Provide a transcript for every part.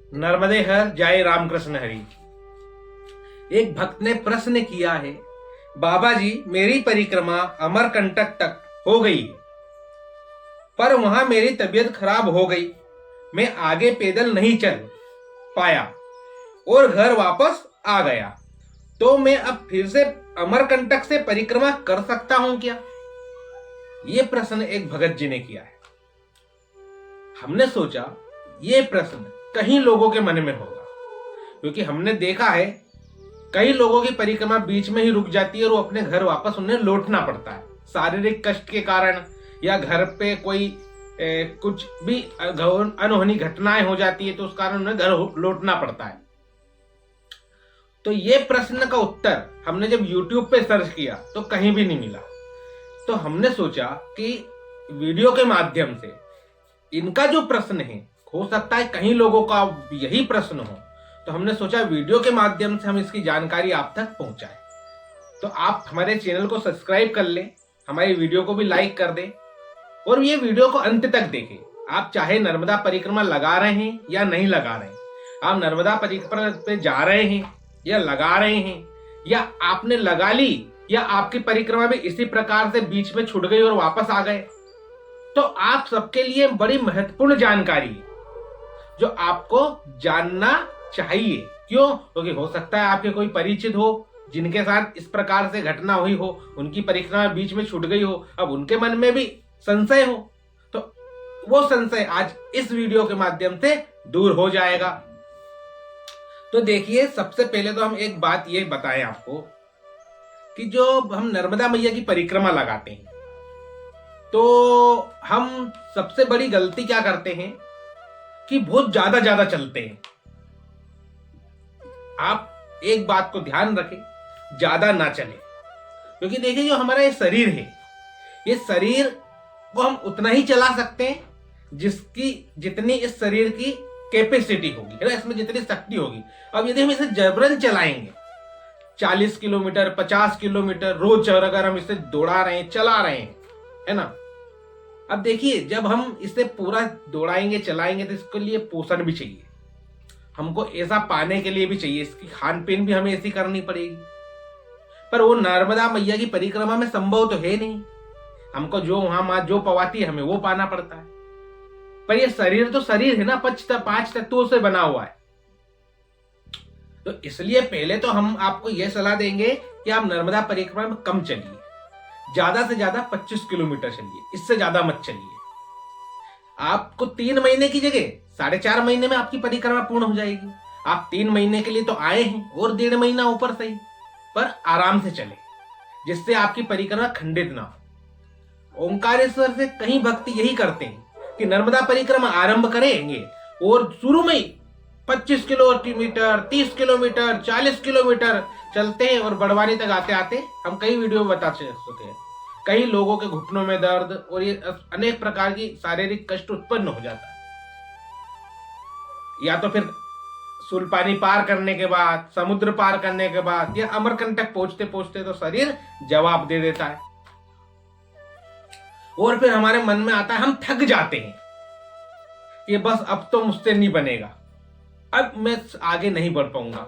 नर्मदे हर जय रामकृष्ण हरि। एक भक्त ने प्रश्न किया है, बाबा जी मेरी परिक्रमा अमरकंटक तक हो गई है, पर वहां मेरी तबीयत खराब हो गई, मैं आगे पैदल नहीं चल पाया और घर वापस आ गया, तो मैं अब फिर से अमरकंटक से परिक्रमा कर सकता हूं क्या? ये प्रश्न एक भगत जी ने किया है। हमने सोचा ये प्रश्न कई लोगों के मन में होगा, क्योंकि हमने देखा है कई लोगों की परिक्रमा बीच में ही रुक जाती है और वो अपने घर वापस उन्हें लौटना पड़ता है, शारीरिक कष्ट के कारण या घर पे कोई कुछ भी अनहोनी घटनाएं हो जाती है तो उस कारण उन्हें घर लौटना पड़ता है। तो ये प्रश्न का उत्तर हमने जब YouTube पे सर्च किया तो कहीं भी नहीं मिला। तो हमने सोचा कि वीडियो के माध्यम से इनका जो प्रश्न है, हो सकता है कहीं लोगों का यही प्रश्न हो, तो हमने सोचा वीडियो के माध्यम से हम इसकी जानकारी आप तक पहुंचाएं। तो आप हमारे चैनल को सब्सक्राइब कर लें, हमारी वीडियो को भी लाइक कर दें और ये वीडियो को अंत तक देखें। आप चाहे नर्मदा परिक्रमा लगा रहे हैं या नहीं लगा रहे हैं, आप नर्मदा परिक्रमा पे जा रहे हैं या लगा रहे हैं, या आपने लगा ली या आपकी परिक्रमा भी इसी प्रकार से बीच में छूट गई और वापस आ गए, तो आप सबके लिए बड़ी महत्वपूर्ण जानकारी है जो आपको जानना चाहिए। क्यों? क्योंकि हो सकता है आपके कोई परिचित हो जिनके साथ इस प्रकार से घटना हुई हो, उनकी परिक्रमा बीच में छूट गई हो, अब उनके मन में भी संशय हो, तो वो संशय आज इस वीडियो के माध्यम से दूर हो जाएगा। तो देखिए, सबसे पहले तो हम एक बात ये बताएं आपको कि जो हम नर्मदा मैया की परिक्रमा लगाते हैं तो हम सबसे बड़ी गलती क्या करते हैं कि बहुत ज्यादा चलते हैं। आप एक बात को ध्यान रखें, ज्यादा ना चले, क्योंकि देखिए जो हमारा ये शरीर है, ये शरीर को हम उतना ही चला सकते हैं जितनी इस शरीर की कैपेसिटी होगी, है ना, इसमें जितनी शक्ति होगी। अब यदि हम इसे जबरन चलाएंगे 40 किलोमीटर 50 किलोमीटर रोज अगर हम इसे दौड़ा रहे हैं, चला रहे हैं, है ना, अब देखिए जब हम इसे पूरा दौड़ाएंगे चलाएंगे तो इसके लिए पोषण भी चाहिए, हमको ऐसा पाने के लिए भी चाहिए, इसकी खान पीन भी हमें ऐसी करनी पड़ेगी। पर वो नर्मदा मैया की परिक्रमा में संभव तो है नहीं, हमको जो वहां मां जो पवाती है हमें वो पाना पड़ता है। पर ये शरीर तो शरीर है ना, 5 तत्वों से बना हुआ है। तो इसलिए पहले तो हम आपको यह सलाह देंगे कि आप नर्मदा परिक्रमा में कम चलिए, ज्यादा से ज्यादा 25 किलोमीटर चलिए, इससे ज्यादा मत चलिए। आपको 3 महीने की जगह 4.5 महीने में आपकी परिक्रमा पूर्ण हो जाएगी। आप 3 महीने के लिए तो आए हैं और 1.5 महीना ऊपर सही, पर आराम से चले, जिससे आपकी परिक्रमा खंडित ना हो। ओंकारेश्वर से कई भक्त यही करते हैं कि नर्मदा परिक्रमा आरंभ करेंगे और शुरू में ही 25 किलोमीटर 30 किलोमीटर 40 किलोमीटर चलते हैं और बड़वानी तक आते आते हम कई वीडियो में बता चुके हैं, कई लोगों के घुटनों में दर्द और ये अनेक प्रकार की शारीरिक कष्ट उत्पन्न हो जाता है। या तो फिर सुलपानी पार करने के बाद, समुद्र पार करने के बाद या अमरकंटक पहुंचते पहुंचते तो शरीर जवाब दे देता है और फिर हमारे मन में आता है, हम थक जाते हैं कि बस अब तो मुझसे नहीं बनेगा, अब मैं आगे नहीं बढ़ पाऊंगा।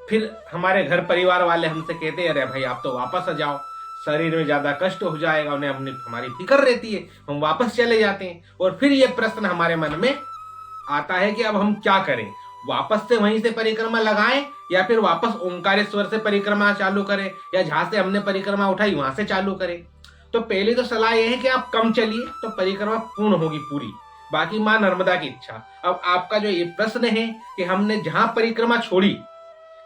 फिर हमारे घर परिवार वाले हमसे कहते हैं, अरे भाई आप तो वापस आ जाओ, शरीर में ज्यादा कष्ट हो जाएगा, उन्हें हमारी फिक्र रहती है, हम वापस चले जाते हैं। और फिर ये प्रश्न हमारे मन में आता है कि अब हम क्या करें, वापस से वहीं से परिक्रमा लगाएं या फिर वापस ओंकारेश्वर से परिक्रमा चालू करें, या जहां से हमने परिक्रमा उठाई वहां से चालू करें। तो पहली तो सलाह यह है कि आप कम चलिए तो परिक्रमा पूर्ण होगी पूरी, बाकी मां नर्मदा की इच्छा। अब आपका जो ये प्रश्न है कि हमने जहां परिक्रमा छोड़ी,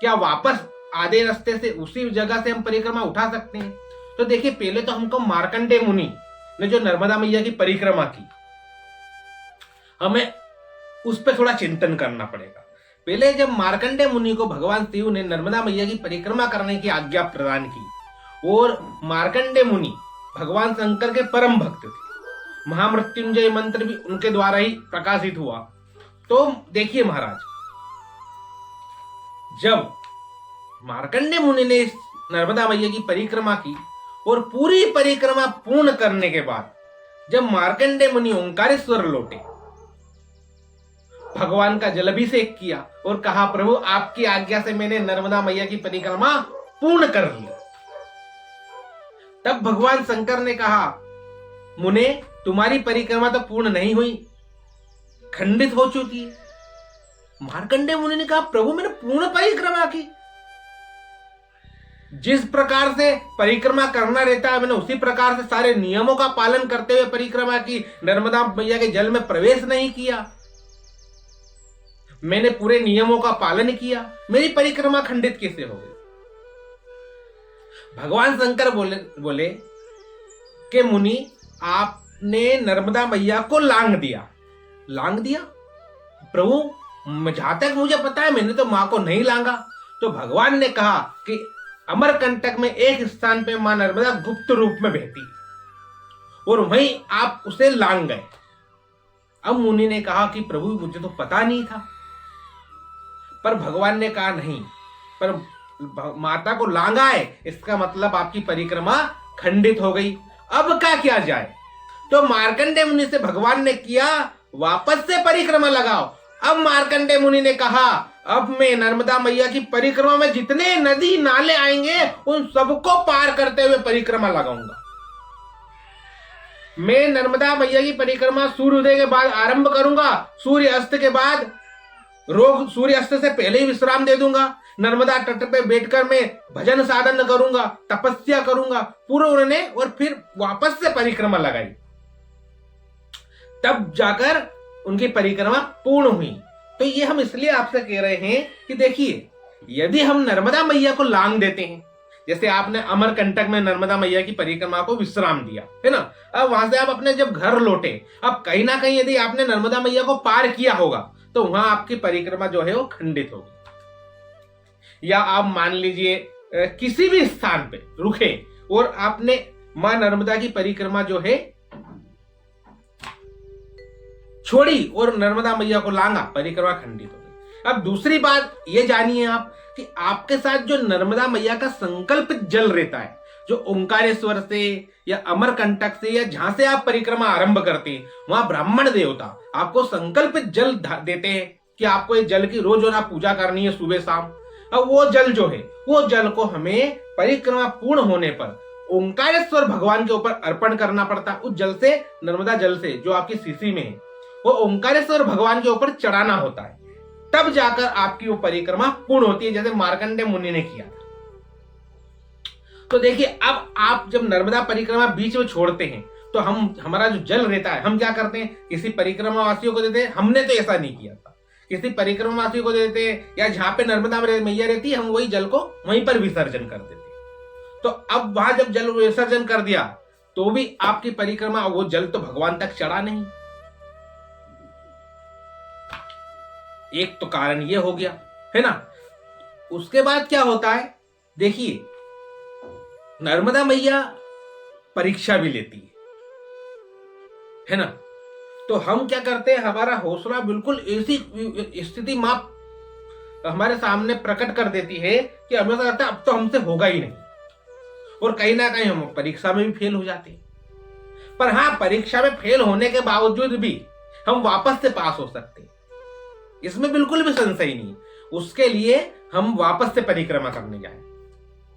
क्या वापस आधे रास्ते से उसी जगह से हम परिक्रमा उठा सकते हैं? तो देखिए, पहले तो हमको मार्कंडेय मुनि ने जो नर्मदा मैया की परिक्रमा की, हमें उस पर थोड़ा चिंतन करना पड़ेगा। पहले जब मार्कंडेय मुनि को भगवान शिव ने नर्मदा मैया की परिक्रमा करने की आज्ञा प्रदान की, और मार्कंडेय मुनि भगवान शंकर के परम भक्त थे, महामृत्युंजय मंत्र भी उनके द्वारा ही प्रकाशित हुआ। तो देखिए महाराज, जब मार्कंडेय मुनि ने नर्मदा मैया की परिक्रमा की और पूरी परिक्रमा पूर्ण करने के बाद जब मार्कंडेय मुनि ओंकारेश्वर लौटे, भगवान का जलाभिषेक किया और कहा, प्रभु आपकी आज्ञा से मैंने नर्मदा मैया की परिक्रमा पूर्ण कर ली। तब भगवान शंकर ने कहा, मुने तुम्हारी परिक्रमा तो पूर्ण नहीं हुई, खंडित हो चुकी है। मार्कंडेय मुनि ने कहा, प्रभु मैंने पूर्ण परिक्रमा की, जिस प्रकार से परिक्रमा करना रहता है मैंने उसी प्रकार से सारे नियमों का पालन करते हुए परिक्रमा की। नर्मदा मैया के जल में प्रवेश नहीं किया, मैंने पूरे नियमों का पालन किया, मेरी परिक्रमा खंडित कैसे हो गई? भगवान शंकर बोले कि मुनि आपने नर्मदा मैया को लांग दिया। लांग दिया? प्रभु जहां तक मुझे पता है मैंने तो मां को नहीं लांगा। तो भगवान ने कहा कि अमरकंटक में एक स्थान पे मां नर्मदा गुप्त रूप में बहती और वहीं आप उसे लांग गए। अब मुनि ने कहा कि प्रभु मुझे तो पता नहीं था। पर भगवान ने कहा नहीं, पर माता को लांगा है इसका मतलब आपकी परिक्रमा खंडित हो गई, अब क्या किया जाए? तो मार्कंडेय मुनि से भगवान ने किया, वापस से परिक्रमा लगाओ। अब मार्कंडेय मुनि ने कहा, अब मैं नर्मदा मैया की परिक्रमा में जितने नदी नाले आएंगे उन सबको पार करते हुए परिक्रमा लगाऊंगा। मैं नर्मदा मैया की परिक्रमा सूर्योदय के बाद आरंभ करूंगा, सूर्य अस्त के बाद सूर्य अस्त से पहले ही विश्राम दे दूंगा। नर्मदा तट पे बैठकर मैं भजन साधन करूंगा, तपस्या करूंगा पूरे उन्होंने, और फिर वापस से परिक्रमा लगाई। तब जाकर उनकी परिक्रमा पूर्ण हुई। तो ये हम इसलिए आपसे कह रहे हैं कि देखिए, यदि हम नर्मदा मैया को लांग देते हैं, जैसे आपने अमरकंटक में नर्मदा मैया की परिक्रमा को विश्राम दिया है ना, अब वहां से आप अपने जब घर लौटे, अब कहीं ना कहीं यदि आपने नर्मदा मैया को पार किया होगा तो वहां आपकी परिक्रमा जो है वो खंडित होगी। या आप मान लीजिए किसी भी स्थान पे रुके और आपने मां नर्मदा की परिक्रमा जो है छोड़ी और नर्मदा मैया को लांगा, परिक्रमा खंडित हो गई। अब दूसरी बात ये जानिए आप कि आपके साथ जो नर्मदा मैया का संकल्पित जल रहता है, जो ओंकारेश्वर से या अमरकंटक से या जहां से आप परिक्रमा आरंभ करते हैं, वहां ब्राह्मण देवता आपको संकल्पित जल देते हैं कि आपको ये जल की रोज और पूजा करनी है सुबह शाम। अब वो जल जो है, वो जल को हमें परिक्रमा पूर्ण होने पर ओंकारेश्वर भगवान के ऊपर अर्पण करना पड़ता। उस जल से, नर्मदा जल से जो आपकी शीशी में है, वो ओंकारेश्वर भगवान के ऊपर चढ़ाना होता है, तब जाकर आपकी वो परिक्रमा पूर्ण होती है, जैसे मार्कंडेय मुनि ने किया था। तो देखिए, अब आप जब नर्मदा परिक्रमा बीच में छोड़ते हैं तो हमारा जो जल रहता है, हम क्या करते हैं, किसी परिक्रमा वासियों को देते हैं। हमने तो ऐसा नहीं किया था, किसी परिक्रमा वासियों को देते हैं, या जहां पे नर्मदा मैया रहती है हम वही जल को वहीं पर विसर्जन कर देते हैं। तो अब वहां जब जल विसर्जन कर दिया तो भी आपकी परिक्रमा, वो जल तो भगवान तक चढ़ा नहीं। एक तो कारण ये हो गया, है ना। उसके बाद क्या होता है, देखिए, नर्मदा मैया परीक्षा भी लेती है ना। तो हम क्या करते हैं, हमारा हौसला बिल्कुल ऐसी स्थिति माप हमारे सामने प्रकट कर देती है कि हमें ऐसा लगता है अब तो हमसे होगा ही नहीं, और कहीं ना कहीं हम परीक्षा में भी फेल हो जाते हैं। पर हाँ, परीक्षा में फेल होने के बावजूद भी हम वापस से पास हो सकते हैं, इसमें बिल्कुल भी संशय नहीं। उसके लिए हम वापस से परिक्रमा करने जाए।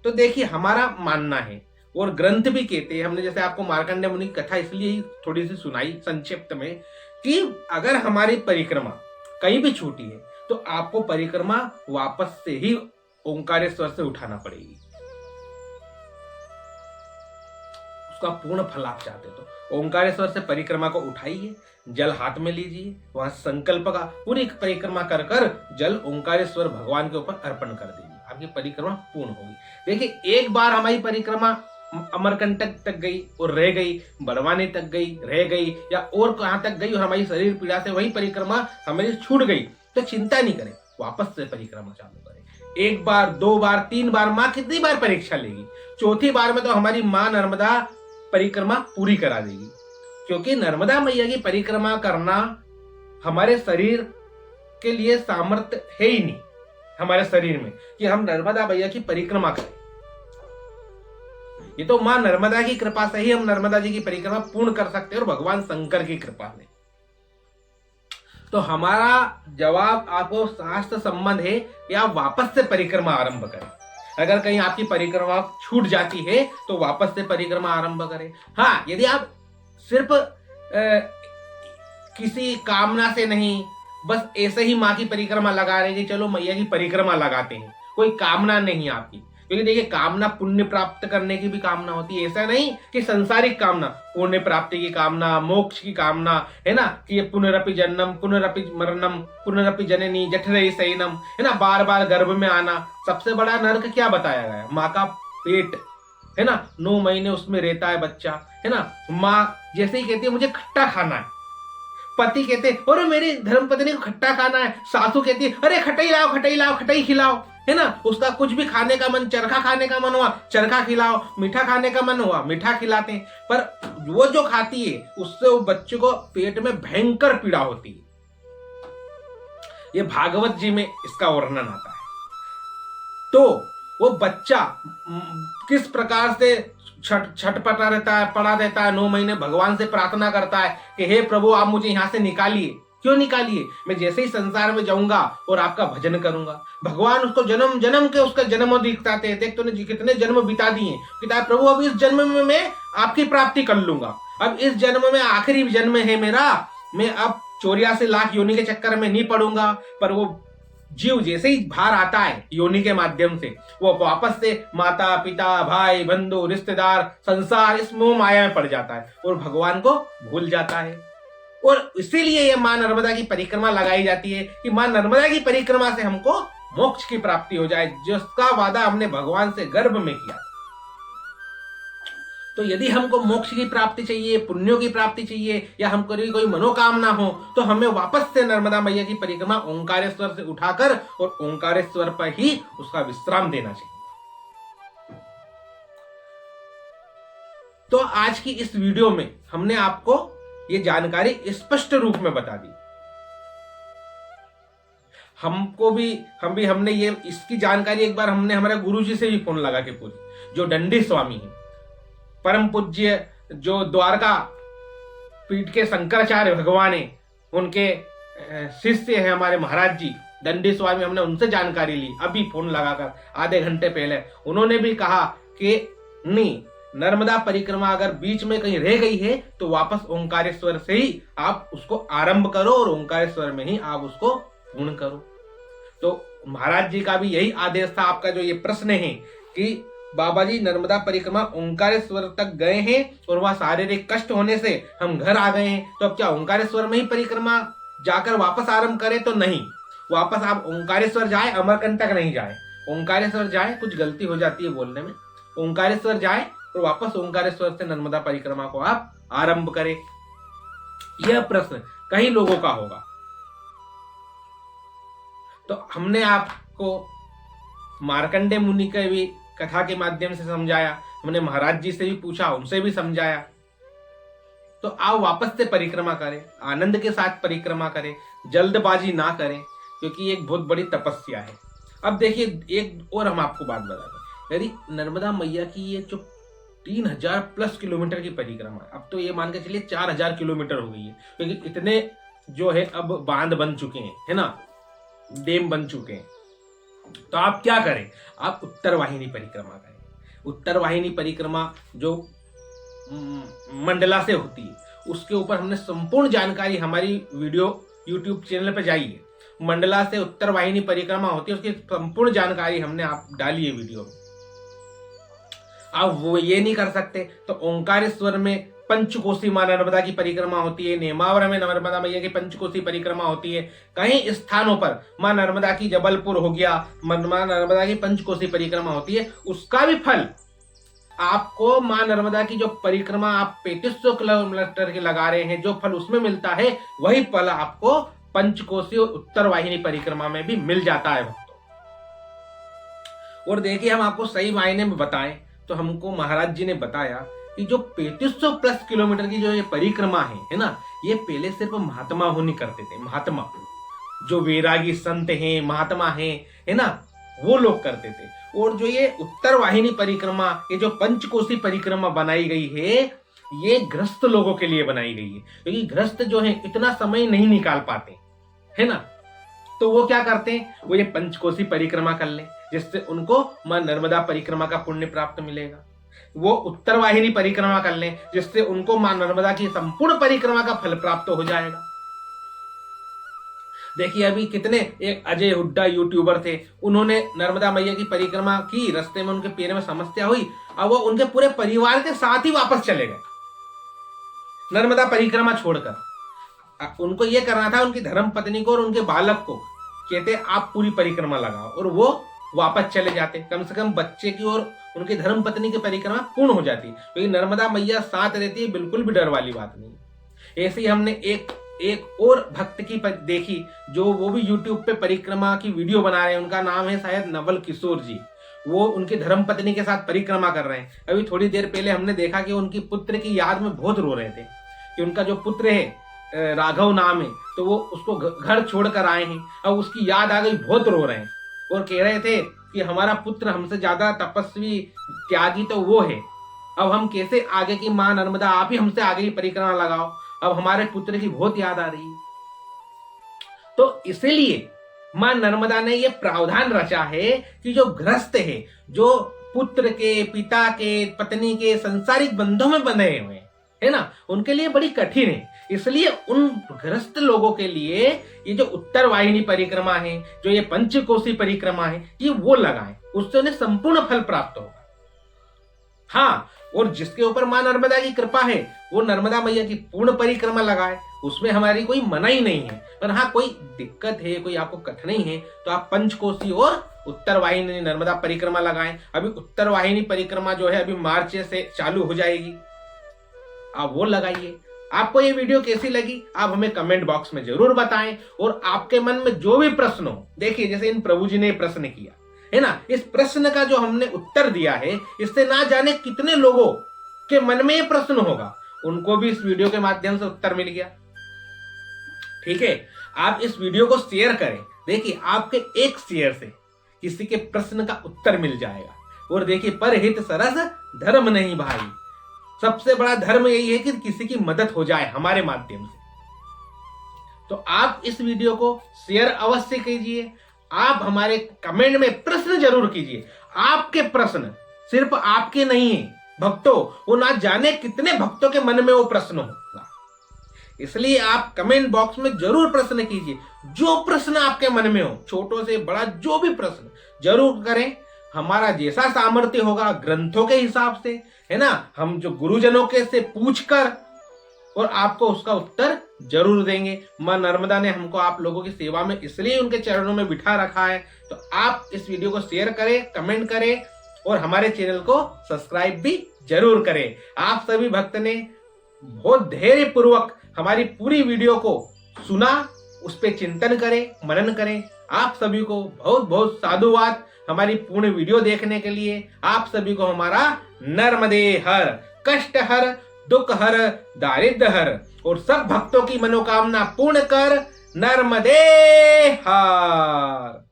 तो देखिए, हमारा मानना है और ग्रंथ भी कहते हैं, हमने जैसे आपको मार्कंडेय मुनि की कथा इसलिए थोड़ी सी सुनाई संक्षिप्त में, कि अगर हमारी परिक्रमा कहीं भी छूटी है तो आपको परिक्रमा वापस से ही ओंकारेश्वर से उठाना पड़ेगी। उसका पूर्ण फल आप चाहते तो ओंकारेश्वर से परिक्रमा को उठाइए, जल हाथ में लीजिए, वहां संकल्प का पूरी परिक्रमा कर कर जल ओंकारेश्वर भगवान के ऊपर अर्पण कर दीजिए, आपकी परिक्रमा पूर्ण होगी। देखिए, एक बार हमारी परिक्रमा अमरकंटक तक गई और रह गई, बड़वानी तक गई रह गई, या और कहां तक गई और हमारी शरीर पीड़ा से वही परिक्रमा हमारी छूट गई, तो चिंता नहीं करें, वापस से परिक्रमा चालू करें। एक बार, दो बार, तीन बार, माँ कितनी बार परीक्षा लेगी, चौथी बार में तो हमारी माँ नर्मदा परिक्रमा पूरी करा देगी। क्योंकि नर्मदा मैया की परिक्रमा करना हमारे शरीर के लिए सामर्थ्य है ही नहीं हमारे शरीर में कि हम नर्मदा मैया की परिक्रमा करें। ये तो मां नर्मदा की कृपा से ही हम नर्मदा जी की परिक्रमा पूर्ण कर सकते हैं, और भगवान शंकर की कृपा से। तो हमारा जवाब आपको शास्त्र संबंध है कि आप वापस से परिक्रमा आरंभ करें। अगर कहीं आपकी परिक्रमा छूट जाती है तो वापस से परिक्रमा आरंभ करें। हाँ, यदि आप सिर्फ किसी कामना से नहीं, बस ऐसे ही माँ की परिक्रमा लगा रहे कि चलो मैया की परिक्रमा लगाते हैं, कोई कामना नहीं आपकी, क्योंकि देखिए कामना पुण्य प्राप्त करने की भी कामना होती है। ऐसा नहीं कि संसारिक कामना, पुण्य प्राप्ति की कामना, मोक्ष की कामना, है ना, कि ये पुनरपि जन्म पुनरपि मरणम पुनरपि जननी जठरे सैनम, है ना, बार बार गर्भ में आना। सबसे बड़ा नरक क्या बताया गया? माँ का पेट, है ना, 9 महीने उसमें रहता है बच्चा, है ना। माँ जैसे ही कहती है मुझे खट्टा खाना है, पति कहते हैं अरे मेरी धर्मपत्नी को खट्टा खाना है, सासू कहती है अरे खटाई लाओ खटाई लाओ खटाई खिलाओ, है ना। उसका कुछ भी खाने का मन, चरखा खाने का मन हुआ चरखा खिलाओ, मीठा खाने का मन हुआ मीठा खिलाते हैं। पर वो जो खाती है उससे वो बच्चे को पेट में भयंकर पीड़ा होती है। ये भागवत जी में इसका वर्णन आता है। तो वो बच्चा किस प्रकार से छटपटा रहता है, पड़ा रहता है, 9 महीने भगवान से प्रार्थना करता है कि हे प्रभु आप मुझे यहां से निकालिए। क्यों निकालिए? मैं जैसे ही संसार में जाऊंगा और आपका भजन करूंगा। भगवान उसको जन्म जन्म के उसका जन्म दिखाते हैं, देख तूने कितने जन्म बिता दिए, कहता है प्रभु अब इस जन्म में मैं आपकी प्राप्ति कर लूंगा, अब इस जन्म में आखिरी जन्म है मेरा, मैं अब 84 लाख योनि के चक्कर में नहीं पड़ूंगा। पर वो जीव जैसे ही बाहर आता है योनि के माध्यम से, वो वापस से माता पिता भाई बंधु रिश्तेदार संसार इस मोह माया में पड़ जाता है और भगवान को भूल जाता है। और इसीलिए ये मां नर्मदा की परिक्रमा लगाई जाती है कि मां नर्मदा की परिक्रमा से हमको मोक्ष की प्राप्ति हो जाए, जिसका वादा हमने भगवान से गर्भ में किया। तो यदि हमको मोक्ष की प्राप्ति चाहिए, पुण्यों की प्राप्ति चाहिए, या हमको कोई मनोकामना हो, तो हमें वापस से नर्मदा मैया की परिक्रमा ओंकारेश्वर से उठाकर और ओंकारेश्वर पर ही उसका विश्राम देना चाहिए। तो आज की इस वीडियो में हमने आपको ये जानकारी स्पष्ट रूप में बता दी। हमने ये इसकी जानकारी एक बार हमने हमारे गुरुजी से भी फोन लगा के पूछी, जो दंडी स्वामी है, परम पूज्य जो द्वारका पीठ के शंकराचार्य भगवान है, उनके शिष्य हैं हमारे महाराज जी दंडी स्वामी। हमने उनसे जानकारी ली अभी फोन लगाकर आधे घंटे पहले। उन्होंने भी कहा कि नहीं, नर्मदा परिक्रमा अगर बीच में कहीं रह गई है तो वापस ओंकारेश्वर से ही आप उसको आरंभ करो और ओंकारेश्वर में ही आप उसको पूर्ण करो। तो महाराज जी का भी यही आदेश था। आपका जो ये प्रश्न है कि बाबा जी नर्मदा परिक्रमा ओंकारेश्वर तक गए हैं और वहां शारीरिक कष्ट होने से हम घर आ गए हैं, तो अब क्या ओंकारेश्वर में ही परिक्रमा जाकर वापस आरंभ करें? तो नहीं, वापस आप ओंकारेश्वर जाए, अमरकंटक नहीं जाए। ओंकारेश्वर जाए, कुछ गलती हो जाती है बोलने में, ओंकारेश्वर जाए और वापस ओंकारेश्वर से नर्मदा परिक्रमा को आप आरंभ करें। यह प्रश्न कई लोगों का होगा, तो हमने आपको मार्कंडे मुनि के भी कथा के माध्यम से समझाया, हमने महाराज जी से भी पूछा, उनसे भी समझाया। तो आप वापस से परिक्रमा करें, आनंद के साथ परिक्रमा करें, जल्दबाजी ना करें, क्योंकि एक बहुत बड़ी तपस्या है। अब देखिए एक और हम आपको बात बता दें, यदि नर्मदा मैया की ये जो 3000 प्लस किलोमीटर की परिक्रमा, अब तो ये मान के चलिए 4000 किलोमीटर हो गई है, क्योंकि इतने जो है अब बांध बन चुके हैं, है ना, डैम बन चुके हैं। तो आप क्या करें? आप उत्तर वाहिनी परिक्रमा करें। उत्तर वाहिनी परिक्रमा जो मंडला से होती है, उसके ऊपर हमने संपूर्ण जानकारी हमारी वीडियो यूट्यूब चैनल पर जाइए, मंडला से उत्तर वाहिनी परिक्रमा होती है, उसकी संपूर्ण जानकारी हमने आप डाली है वीडियो में। आप वो ये नहीं कर सकते तो ओंकारेश्वर में पंचकोसी मां नर्मदा की परिक्रमा होती है, नेमावर में नर्मदा मैया की पंचकोसी परिक्रमा होती है। कई स्थानों पर मां नर्मदा की जबलपुर हो गया, मां नर्मदा की पंचकोसी परिक्रमा होती है। उसका भी फल आपको मां नर्मदा की जो परिक्रमा आप 3500 किलोमीटर की लगा रहे हैं, जो फल उसमें मिलता है वही फल आपको पंचकोसी और उत्तर वाहिनी परिक्रमा में भी मिल जाता है भक्तों। और देखिए हम आपको सही मायने में बताएं तो हमको महाराज जी ने बताया कि जो 3500 प्लस किलोमीटर की जो ये परिक्रमा है ना, ये पहले सिर्फ महात्मा होनी करते थे। महात्मा जो वैरागी संत हैं, महात्मा हैं, है ना, वो लोग करते थे। और जो ये उत्तर वाहिनी परिक्रमा, ये जो पंचकोसी परिक्रमा बनाई गई है, ये गृहस्थ लोगों के लिए बनाई गई है, क्योंकि गृहस्थ जो है इतना समय नहीं निकाल पाते। है ना। तो वो क्या करते हैं, वो ये पंचकोसी परिक्रमा कर लें, जिससे उनको मां नर्मदा परिक्रमा का पुण्य प्राप्त मिलेगा। वो उत्तर वाहिनी परिक्रमा कर लें, जिससे उनको मां नर्मदा की संपूर्ण परिक्रमा का फल प्राप्त हो जाएगा। देखिए अभी कितने, एक अजय हुड्डा यूट्यूबर थे, उन्होंने नर्मदा मैया की परिक्रमा की, रास्ते में उनके पैर में समस्या हुई, अब वो उनके पूरे परिवार के साथ ही वापस चले गए नर्मदा परिक्रमा छोड़कर। उनको ये करना था, उनकी धर्म पत्नी को और उनके बालक को कहते आप पूरी परिक्रमा लगाओ, और वो वापस चले जाते, कम से कम बच्चे की और उनकी धर्म पत्नी की परिक्रमा पूर्ण हो जाती, क्योंकि नर्मदा मैया साथ रहती है, बिल्कुल भी डर वाली बात नहीं। ऐसे ही हमने एक और भक्त की देखी, जो वो भी यूट्यूब पे परिक्रमा की वीडियो बना रहे हैं, उनका नाम है शायद नवल किशोर जी। वो उनकी धर्म पत्नी के साथ परिक्रमा कर रहे हैं। अभी थोड़ी देर पहले हमने देखा कि उनकी पुत्र की याद में बहुत रो रहे थे, कि उनका जो पुत्र है राघव नाम है, तो वो उसको घर छोड़कर आए हैं, अब उसकी याद आ गई, बहुत रो रहे हैं और कह रहे थे कि हमारा पुत्र हमसे ज्यादा तपस्वी त्यागी तो वो है, अब हम कैसे आगे की मां नर्मदा आप ही हमसे आगे की परिक्रमा लगाओ, अब हमारे पुत्र की बहुत याद आ रही है। तो इसलिए मां नर्मदा ने यह प्रावधान रचा है कि जो गृहस्थ है, जो पुत्र के, पिता के, पत्नी के संसारिक बंधों में बंधे हुए है ना, उनके लिए बड़ी कठिन है। इसलिए उन गृहस्थ लोगों के लिए ये जो उत्तर वाहिनी परिक्रमा है, जो ये पंचकोसी परिक्रमा है, ये वो लगाएं, उससे उन्हें संपूर्ण फल प्राप्त होगा। हाँ, और जिसके ऊपर मां नर्मदा की कृपा है, वो नर्मदा मैया की पूर्ण परिक्रमा लगाए, उसमें हमारी कोई मनाही नहीं है। पर हाँ, कोई दिक्कत है, कोई आपको कठिनाई है, तो आप पंचकोसी और उत्तर वाहिनी नर्मदा परिक्रमा लगाएं। अभी उत्तर वाहिनी परिक्रमा जो है अभी मार्च से चालू हो जाएगी, आप वो लगाइए। आपको ये वीडियो कैसी लगी आप हमें कमेंट बॉक्स में जरूर बताएं, और आपके मन में जो भी प्रश्न हो, देखिए जैसे इन प्रभु जी ने प्रश्न किया है ना, इस प्रश्न का जो हमने उत्तर दिया है, इससे ना जाने कितने लोगों के मन में ये प्रश्न होगा, उनको भी इस वीडियो के माध्यम से उत्तर मिल गया। ठीक है, आप इस वीडियो को शेयर करें, देखिए आपके एक शेयर से किसी के प्रश्न का उत्तर मिल जाएगा। और देखिए परहित सरस धर्म नहीं भाई, सबसे बड़ा धर्म यही है कि किसी की मदद हो जाए हमारे माध्यम से। तो आप इस वीडियो को शेयर अवश्य कीजिए, आप हमारे कमेंट में प्रश्न जरूर कीजिए। आपके प्रश्न सिर्फ आपके नहीं है भक्तों, वो ना जाने कितने भक्तों के मन में वो प्रश्न होगा, इसलिए आप कमेंट बॉक्स में जरूर प्रश्न कीजिए। जो प्रश्न आपके मन में हो, छोटो से बड़ा जो भी प्रश्न जरूर करें, हमारा जैसा सामर्थ्य होगा ग्रंथों के हिसाब से, है ना, हम जो गुरुजनों के से पूछकर और आपको उसका उत्तर जरूर देंगे। मां नर्मदा ने हमको आप लोगों की सेवा में इसलिए उनके चरणों में बिठा रखा है। तो आप इस वीडियो को शेयर करें, कमेंट करें और हमारे चैनल को सब्सक्राइब भी जरूर करें। आप सभी भक्त ने बहुत धैर्य पूर्वक हमारी पूरी वीडियो को सुना, उस पर चिंतन करें, मनन करें। आप सभी को बहुत बहुत साधुवाद हमारी पूर्ण वीडियो देखने के लिए। आप सभी को हमारा नर्मदे हर, कष्ट हर, दुख हर, दारिद्र हर, और सब भक्तों की मनोकामना पूर्ण कर। नर्मदे हर।